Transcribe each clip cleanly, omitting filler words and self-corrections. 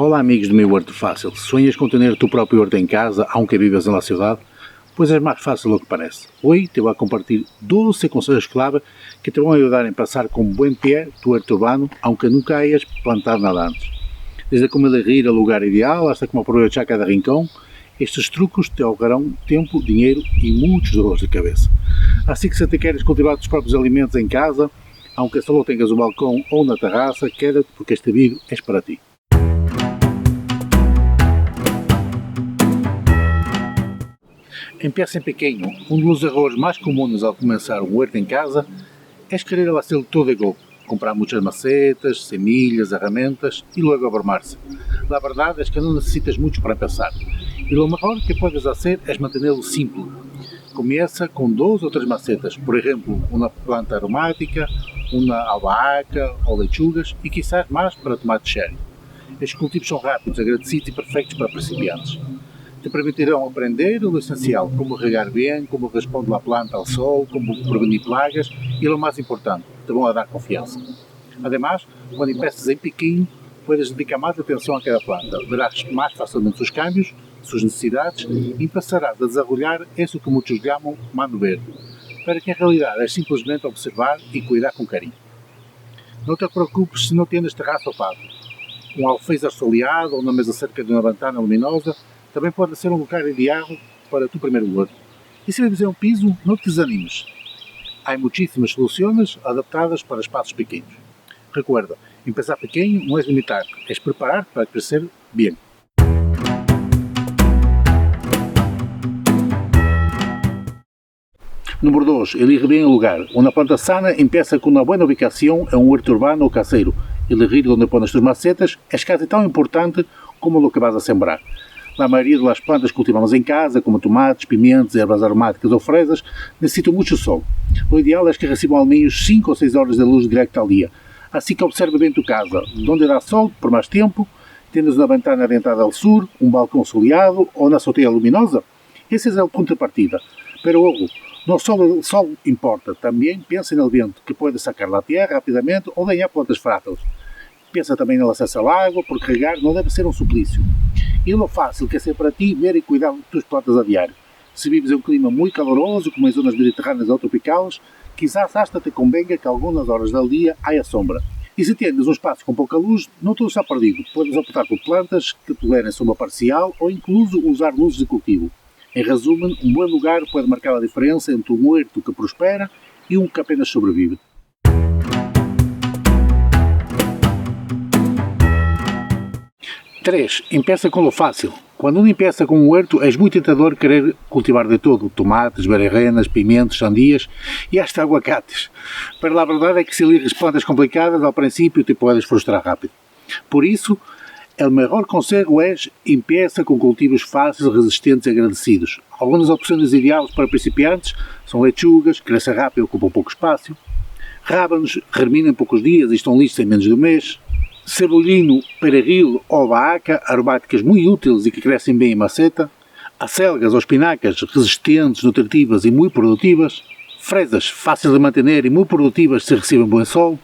Olá amigos do meu Horto Fácil. Sonhas com ter o teu próprio horto em casa, aunque vivas na cidade? Pois é mais fácil do que parece. Hoje te vou a compartilhar 12 conselhos clave que te vão ajudar a passar com buen pé tu horto urbano, aunque nunca hayas plantado nada antes. Desde como elegir o lugar ideal hasta como aproveitar cada rincão, estes truques te ahorrarão tempo, dinheiro e muitos dores de cabeça. Assim que se te queres cultivar os próprios alimentos em casa, aunque só tenhas um balcão ou na terraça, queda-te porque este vídeo é para ti. Empieza em pequeno. Um dos erros mais comuns ao começar um huerto em casa é querer hacerlo todo de golpe, comprar muitas macetas, semillas, ferramentas e logo abrumar-se. A verdade é que não necessitas muito para empezar. E o melhor que puedes fazer é mantê-lo simples. Começa com 2 ou 3 macetas, por exemplo, uma planta aromática, uma albahaca ou lechugas e quizás mais para tomate cherry. Estes cultivos são rápidos, agradecidos e perfeitos para principiantes. Te permitirão aprender o essencial, como regar bem, como responde a planta ao sol, como prevenir plagas e, o mais importante, te vão a dar confiança. Además, quando empiezas em pequeno, puedes dedicar mais atenção a cada planta, verás mais facilmente os cambios, suas necessidades e passarás a desenvolver isso que muitos chamam mano verde, para que em realidade é simplesmente observar e cuidar com carinho. Não te preocupes se não tens terraço ou pátio. Um alféizar soleado ou na mesa cerca de uma ventana luminosa também pode ser um lugar ideal para o teu primeiro huerto. E se vives em um piso, não te desanimes. Há muitíssimas soluções adaptadas para espaços pequenos. Recuerda, empezar pequeno não é limitar, é preparar-te para crescer bem. Número 2. Elige bem o lugar. Uma planta sana empieza com uma boa ubicação em um huerto urbano ou caseiro. Elegir onde pões as tuas macetas é quase tão importante como o que vas a sembrar. A maioria das plantas que cultivamos em casa, como tomates, pimentos, ervas aromáticas ou fresas, necessitam muito sol. O ideal é que recebam ao menos 5 ou 6 horas de luz direta ao dia. Assim que observe bem a tua casa, onde dá sol por mais tempo, tens uma ventana orientada ao sul, um balcão soleado ou na azoteia luminosa. Esse é o ponto de partida. Pero ojo, não só o sol importa, também pensa no vento, que pode sacar da terra rapidamente ou ganhar plantas frágeis. Pensa também no acesso à água, porque regar não deve ser um suplício. E o fácil que é ser para ti ver e cuidar das tuas plantas a diário. Se vives em um clima muito caloroso, como em zonas mediterrâneas ou tropicais, quizás hasta te convenga que algumas horas do dia haja sombra. E se tens um espaço com pouca luz, não tudo está perdido. Podes optar por plantas que tolerem sombra parcial ou incluso usar luzes de cultivo. Em resumo, um bom lugar pode marcar a diferença entre um huerto que prospera e um que apenas sobrevive. 3. Empieza com o fácil. Quando empieza com um huerto, é muito tentador querer cultivar de todo, tomates, berenjenas, pimentos, sandias e hasta aguacates. Mas a verdade é que se eliges plantas complicadas, ao princípio te podes frustrar rápido. Por isso, o melhor conselho é empieza com cultivos fáceis, resistentes e agradecidos. Algumas opções ideais para principiantes são lechugas, que crescem rápido e ocupam pouco espaço, rábanos, germinam em poucos dias e estão listos em menos de um mês, cebolino, perejil ou albahaca, aromáticas muito úteis e que crescem bem em maceta, acelgas ou espinacas, resistentes, nutritivas e muito produtivas, fresas, fáceis de manter e muito produtivas se recebem bom sol.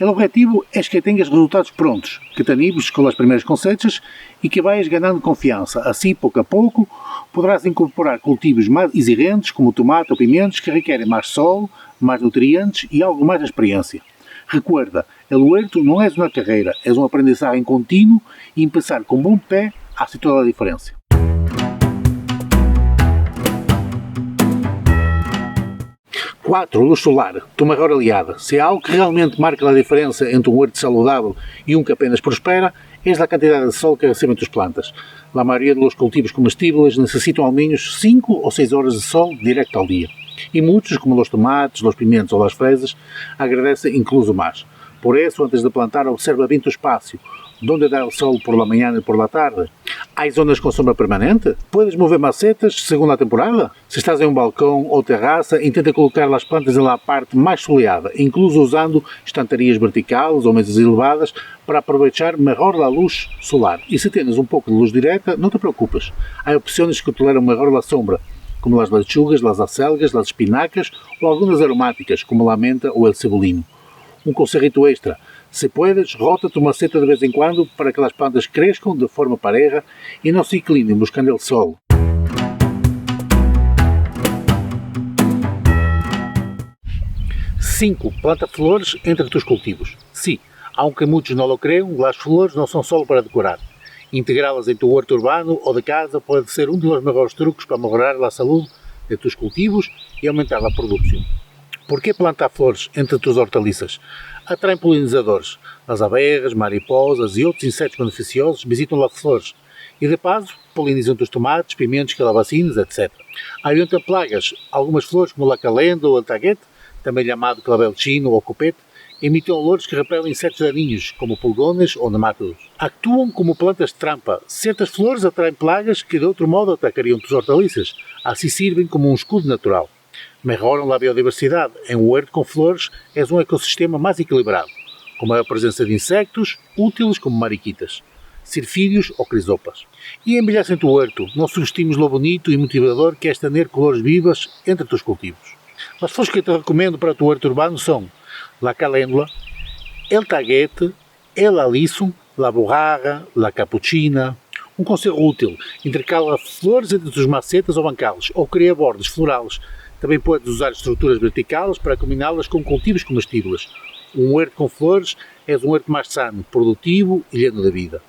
O objetivo é que tenhas resultados prontos, que te animes com as primeiras cosechas e que vais ganhando confiança. Assim, pouco a pouco, poderás incorporar cultivos mais exigentes, como tomate ou pimentos, que requerem mais sol, mais nutrientes e algo mais de experiência. Recuerda, o huerto não é uma carreira, é uma aprendizagem contínuo e empezar com bom pé hace toda a diferença. 4. Luz solar, tua maior aliada. Se há algo que realmente marca a diferença entre um huerto saudável e um que apenas prospera, é a quantidade de sol que recebem as plantas. A maioria dos cultivos comestíveis necessitam ao menos 5 ou 6 horas de sol direto ao dia. E muitos, como os tomates, os pimentos ou as fresas, agradecem incluso mais. Por isso, antes de plantar, observa bem o espaço. Onde dá o sol por la manhã e por la tarde? Há zonas com sombra permanente? Podes mover macetas segundo a temporada? Se estás em um balcão ou terraça, intenta colocar as plantas na parte mais soleada, incluso usando estantarias verticais ou mesas elevadas para aproveitar melhor a luz solar. E se tens um pouco de luz direta, não te preocupes. Há opções que toleram melhor a sombra, como as lechugas, as acelgas, as espinacas ou algumas aromáticas, como a menta ou o cebolino. Um conselho extra: Se puedes, rota tu maceta de vez em quando para que as plantas cresçam de forma pareja e não se inclinem buscando o solo. 5. Planta flores entre tus cultivos. Sim, aunque muitos não lo cream, as flores não são só para decorar. Integrá-las em tu huerto urbano ou de casa pode ser um dos melhores truques para melhorar a saúde de tus cultivos e aumentar a produção. Por que plantar flores entre tus hortaliças? Atraem polinizadores. As abelhas, mariposas e outros insetos beneficiosos visitam as flores e, de passo, polinizam os tomates, pimentos, calabacines, etc. Ahuyentam plagas. Algumas flores, como a calenda ou o altaguete, também chamado clavel chino ou copete, emitem olores que repelem insetos daninhos, como pulgones ou nemátodos. Actuam como plantas de trampa. Certas flores atraem plagas que de outro modo atacariam tus hortaliças. Assim servem como um escudo natural. Melhoram a biodiversidade. Em um huerto com flores é um ecossistema mais equilibrado, com maior presença de insectos úteis como mariquitas, cirfídeos ou crisopas. E embelhecem o huerto. Não subestimes o bonito e motivador que é ter cores vivas entre os cultivos. As flores que eu te recomendo para o teu huerto urbano são a caléndula, el taguete, el alisum, a borraga, a capuchina. Um conselho útil: intercala flores entre os macetas ou bancales, ou cria bordes florais. Também podes usar estruturas verticais para combiná-las com cultivos comestíveis. Um huerto com flores é um huerto mais sano, produtivo e lleno de vida.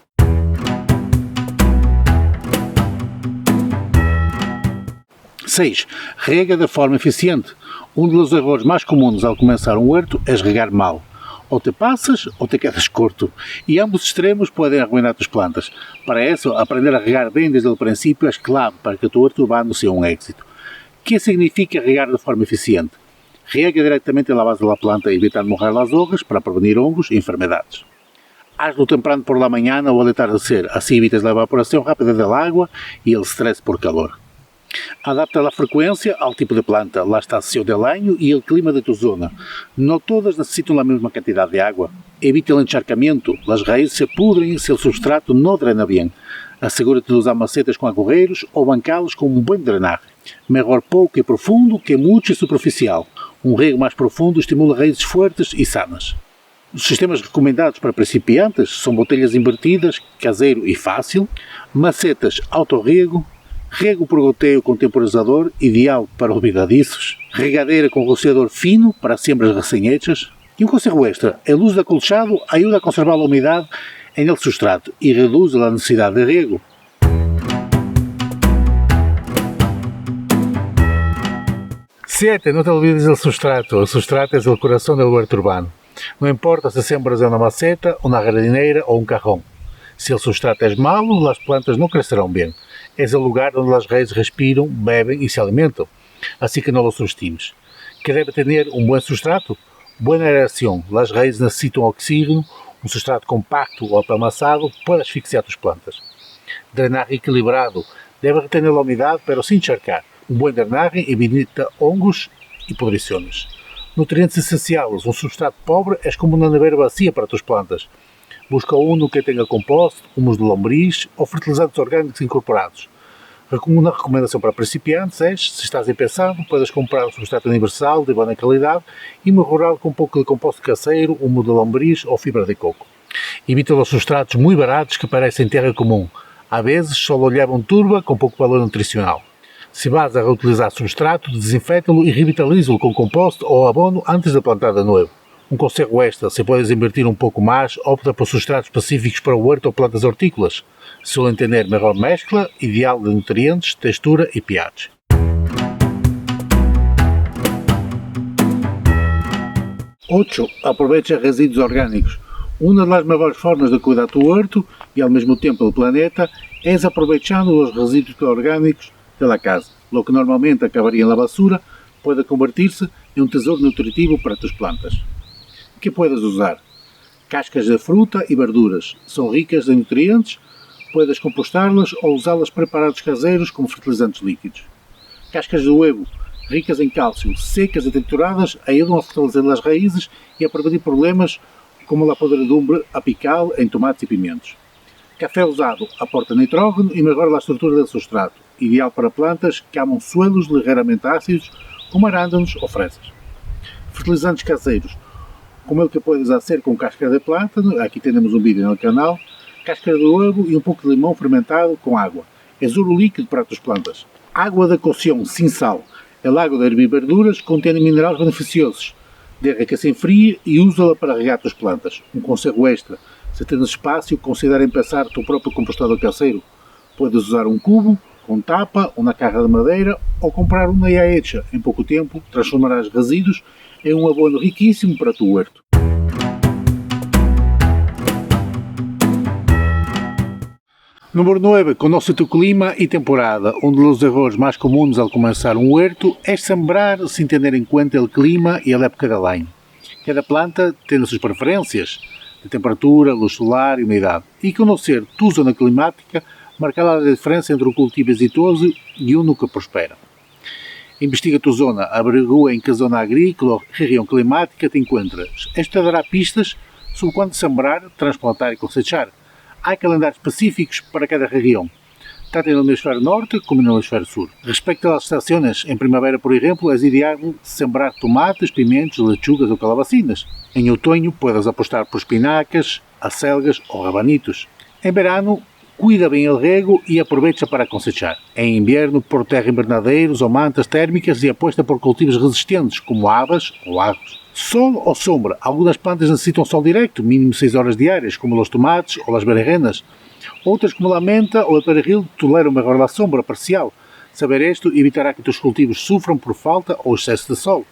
6. Rega de forma eficiente. Um dos erros mais comuns ao começar um huerto é regar mal. Ou te passas ou te quedas corto. E ambos extremos podem arruinar tus plantas. Para isso, aprender a regar bem desde o princípio é clave para que o teu huerto urbano seja um êxito. O que significa regar de forma eficiente? Rega diretamente na base da planta, evitando morrer as hojas para prevenir hongos e enfermedades. Haz-lo temprano por la manhã ou ao atardecer, assim evitas a evaporação rápida da água e o stress por calor. Adapta a frequência ao tipo de planta, a estação del año e o clima de tu zona. Não todas necessitam a mesma quantidade de água. Evita o encharcamento, as raízes se pudrem se o substrato não drena bem. Assegura-te de usar macetas com agueiros ou bancá-los com um bom drenaje. Melhor pouco e profundo que muito e superficial. Um rego mais profundo estimula raízes fortes e sanas. Os sistemas recomendados para principiantes são botelhas invertidas, caseiro e fácil, macetas autorrego, rego por goteio com temporizador, ideal para olvidadiços, regadeira com rociador fino para siembras recém-hechas. E um conselho extra: o uso de acolchado ajuda a conservar a umidade em el substrato e reduz a necessidade de rego. 7. No te olvides del sustrato. El sustrato es el corazón del huerto urbano. No importa si siembras en una maceta, una jardinera o un cajón. Si el sustrato es malo, las plantas no crecerán bien. Es el lugar donde las raíces respiran, beben y se alimentan. Así que no lo subestimes. ¿Qué debe tener un buen sustrato? Buena aeración. Las raíces necesitan oxígeno. Un sustrato compacto o apelmazado puede asfixiar tus plantas. Drenaje equilibrado. Debe retener la humedad, pero sin encharcar. Un buen drenaje evita hongos y pudriciones. Nutrientes essenciales. Un substrato pobre es como una nevera vacía para tus plantas. Busca uno que tenha composto, humus de lombriz ou fertilizantes orgânicos incorporados. Uma recomendação para principiantes é, se estás empeçando, podes comprar um substrato universal de boa qualidade e melhorá-lo com um pouco de composto caseiro, humo de lombriz ou fibra de coco. Evita os substratos muito baratos que parecem terra comum. Às vezes só levam turba com pouco valor nutricional. Se vas a reutilizar substrato, desinfeta-lo e revitaliza-lo com composto ou abono antes de plantar de novo. Um conselho extra: se podes invertir um pouco mais, opta por substratos específicos para o huerto ou plantas hortícolas. Suelen tener melhor mescla, ideal de nutrientes, textura e pH. 8. Aprovecha resíduos orgânicos. Uma das melhores formas de cuidar do huerto e ao mesmo tempo do planeta é aproveitando os resíduos orgânicos da casa. Lo que normalmente acabaria na basura pode convertir-se em um tesouro nutritivo para tus plantas. Que puedes usar? Cascas de fruta e verduras. São ricas em nutrientes, puedes compostá-las ou usá-las preparados caseiros como fertilizantes líquidos. Cascas de huevo, ricas em cálcio, secas e trituradas, ajudam a fortalecer as raízes e a prevenir problemas como a podredumbre apical em tomates e pimentos. Café usado aporta nitrógeno e melhora a estrutura do substrato, ideal para plantas que amam suelos ligeiramente ácidos, como arándanos ou fresas. Fertilizantes caseiros. como el que puedes hacer con cáscara de plátano, aquí tenemos un vídeo en el canal, cáscara de huevo y un poco de limón fermentado con agua. Es oro líquido para tus plantas. Água de cocción sin sal. El agua de hervir verduras contém minerais beneficiosos. Deja que se enfríe e usa-la para regar tus plantas. Um conselho extra. Se tens espaço, considera empezar tu próprio compostador caseiro. Puedes usar um cubo, com tapa, uma caja de madeira ou comprar uma já hecha. Em pouco tempo, transformarás resíduos em um abono riquíssimo para tu huerto. Número 9. Conoce tu clima y temporada. Uno de los errores más comunes al comenzar un huerto es sembrar sin tener en cuenta el clima y la época del año. Cada planta tiene sus preferencias de temperatura, luz solar y humedad. Y conocer tu zona climática marcará la diferencia entre un cultivo exitoso y uno que prospera. Investiga tu zona, averigua em que zona agrícola ou região climática te encuentras. Esto te dará pistas sobre quando sembrar, transplantar e cosechar. Há calendários específicos para cada região, tanto no hemisfério norte como no hemisfério sur. Respecto às estações, em primavera, por exemplo, é ideal sembrar tomates, pimentos, lechugas ou calabacinas. Em outono, podes apostar por espinacas, acelgas ou rabanitos. Em verano, cuida bem o rego e aproveita para cosechar. Em inverno, protege invernadeiros ou mantas térmicas e aposta por cultivos resistentes, como habas ou agros. Sol ou sombra. Algumas plantas necessitam sol direto, mínimo 6 horas diárias, como os tomates ou as berenjenas. Outras, como a menta ou o perejil, toleram melhor a sombra parcial. Saber isto evitará que os cultivos sofram por falta ou excesso de sol.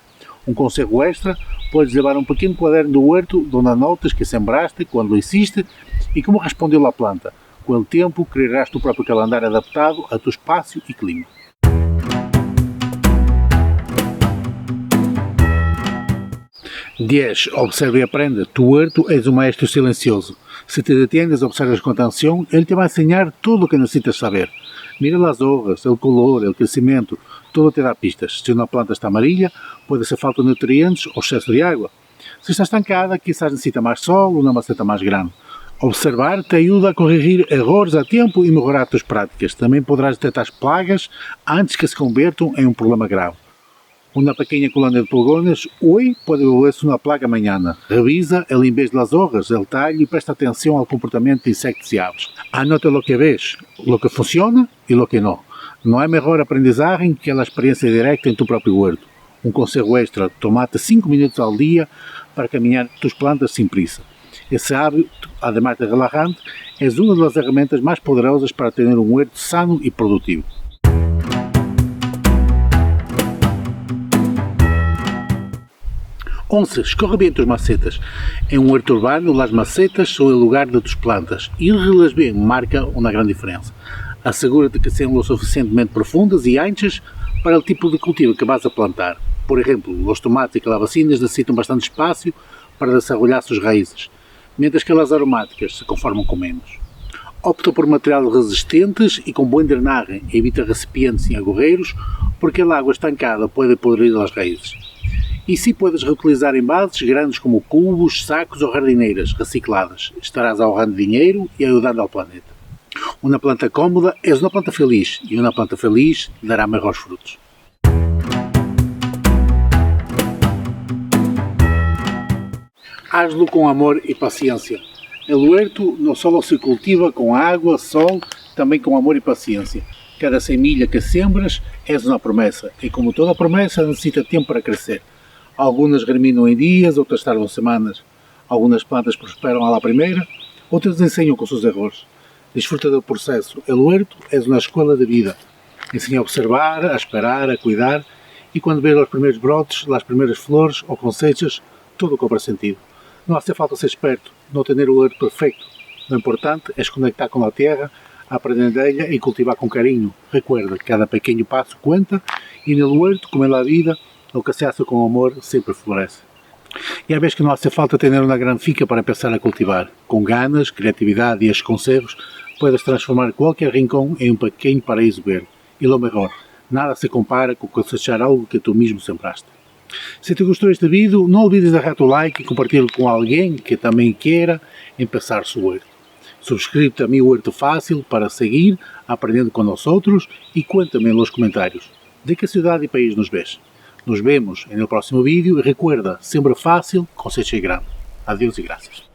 Um conselho extra, podes levar um pequeno quaderno do huerto onde anotas que sembraste, quando lo hiciste e como respondeu a planta. Com o tempo, criarás tu próprio calendário adaptado a tu espaço e clima. 10. Observa e aprende. Tu huerto és um maestro silencioso. Se te detienes, observas com atenção, ele te vai ensinar tudo o que necessitas saber. Mira as hojas, o color, o crescimento, tudo te dá pistas. Se uma planta está amarilla, pode ser falta de nutrientes ou excesso de água. Se está estancada, quizás necessita mais sol ou uma maceta mais grande. Observar te ajuda a corrigir erros a tempo e melhorar as tuas práticas. Também poderás detectar as plagas antes que se convertam em um problema grave. Uma pequena colônia de pulgões hoje pode volver-se uma plaga amanhã. Revisa a limpeza das hojas, o talho e presta atenção ao comportamento de insectos e aves. Anota o que ves, o que funciona e o que não. Não há melhor aprendizagem que a experiência direta em tu próprio huerto. Um conselho extra, toma-te 5 minutos ao dia para caminhar tus plantas sem prisa. Esse hábito, además de relajante, é uma das ferramentas mais poderosas para ter um huerto sano e produtivo. Escorre bem tus macetas. Em um huerto urbano, as macetas são o lugar de tus plantas e irrigá-las bem marca uma grande diferença. Assegura-te que sejam o suficientemente profundas e anchas para o tipo de cultivo que vas a plantar. Por exemplo, os tomates e calabacinas necessitam bastante espaço para desarrollar suas raízes, mientras que as aromáticas se conformam com menos. Opta por materiais resistentes e com boa drenagem, evita recipientes em agorreiros, porque a água estancada pode podrir as raízes. E se puedes reutilizar envases grandes como cubos, sacos ou jardineiras recicladas, estarás ahorrando dinheiro e ajudando ao planeta. Uma planta cómoda é uma planta feliz e uma planta feliz dará melhores frutos. Hazlo com amor e paciência. O huerto não só se cultiva com água, sol, também com amor e paciência. Cada semilha que sembras é uma promessa e, como toda promessa, necessita tempo para crescer. Algumas germinam em dias, outras tardam semanas. Algumas plantas prosperam à la primeira, outras ensinam com seus erros. Desfruta do processo. O huerto é uma escola de vida. Ensina a observar, a esperar, a cuidar e quando vês os primeiros brotes, as primeiras flores ou cosechas, tudo cobra sentido. Não hace falta ser esperto, não ter o huerto perfeito. O importante é conectar com a terra, aprender dela e cultivar com carinho. Recuerda, cada pequeno passo conta e no huerto, como na vida, o que se hace com amor sempre floresce. E a vez que não hace falta ter uma grande finca para pensar a cultivar. Com ganas, criatividade e estes conselhos, puedes transformar qualquer rincão em um pequeno paraíso verde. E lo melhor, nada se compara com cosechar algo que tu mesmo sembraste. Se te gostou este vídeo, não olvides de dar o like e compartilhar com alguém que também queira empezar seu huerto. Subscríbete a mi Huerto Fácil para seguir aprendendo com nós outros e cuéntame nos comentários de que cidade e país nos vês. Nos vemos en el próximo vídeo y recuerda, siembra fácil, cosecha grande. Adiós y gracias.